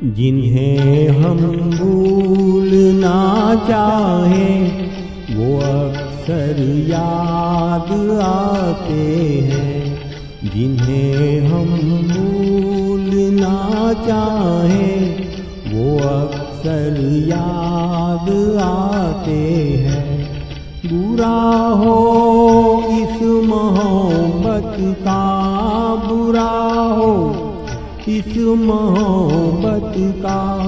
जिन्हें हम भूलना चाहें वो अक्सर याद आते हैं। जिन्हें हम भूलना चाहें वो अक्सर याद आते हैं। बुरा हो इस मोहब्बत का, बुरा हो इस मोहब्बत का,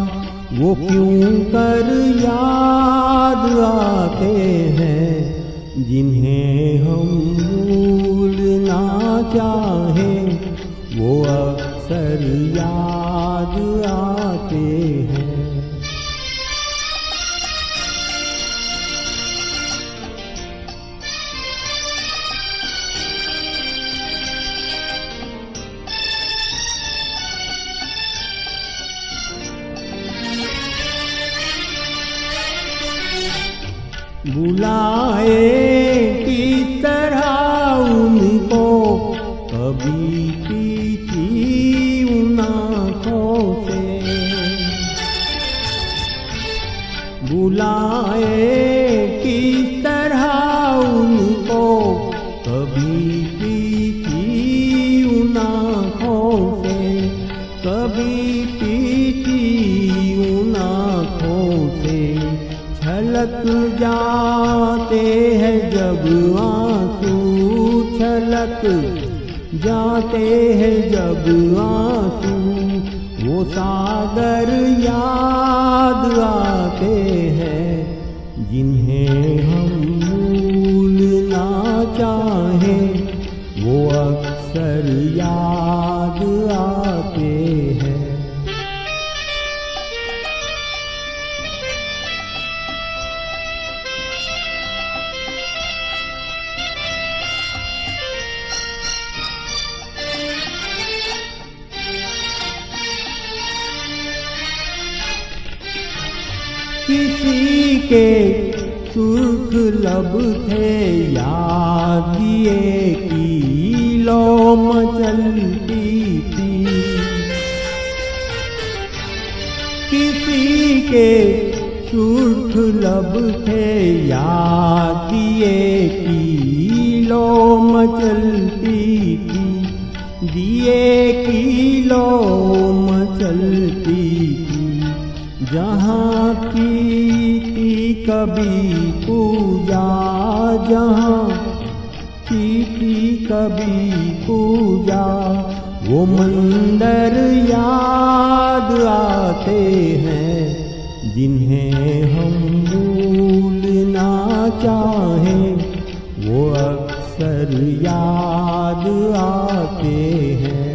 वो क्यों कर याद आते हैं। जिन्हें हम भूलना चाहें वो अक्सर याद आते हैं। बुलाए किस तरह उनको, कभी पीछी उन आँखों से। बुलाए किस तरह उनको, कभी पीछी उन आँखों से, कभी पीछी उन आँखों से। छलक जाते हैं जब आंसू, छलक जाते हैं जब आंसू, वो सागर याद आते हैं। जिन्हें हम भूलना चाहें वो अक्सर याद आते हैं। किसी के सुर्ख लब थे याद दिए की लो मचलती थी। किसी के सुर्ख लब थे याद दिए की लो मचलती थी। दिए की लो मचलती थी। जहाँ की थी कभी पूजा, जहाँ की थी कभी पूजा, वो मंदिर याद आते हैं। जिन्हें हम भूलना चाहें वो अक्सर याद आते हैं।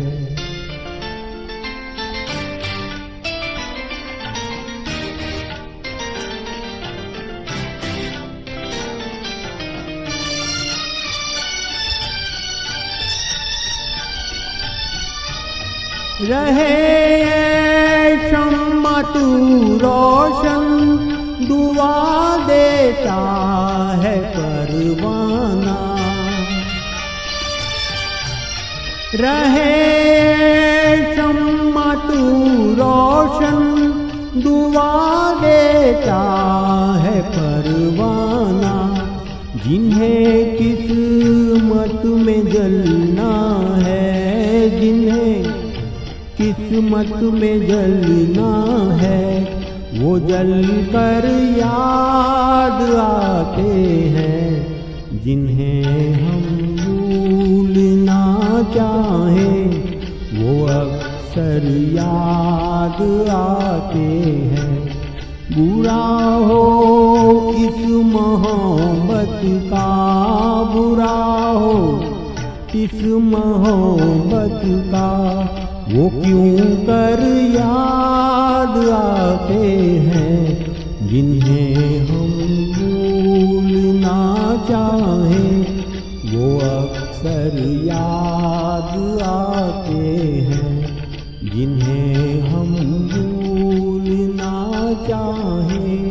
रहे शम्मा तू रोशन, दुआ देता है परवाना। रहे शम्मा तू रोशन, दुआ देता है परवाना। जिन्हें किस्मत में जलना है, जिन्हें किस्मत में जलना है, वो जल कर याद आते हैं। जिन्हें हम भूलना चाहें वो अक्सर याद आते हैं। बुरा हो इस मोहब्बत का, बुरा हो इस मोहब्बत का, वो क्यों कर याद आते हैं। जिन्हें हम भूलना चाहें वो अक्सर याद आते हैं। जिन्हें हम भूलना चाहें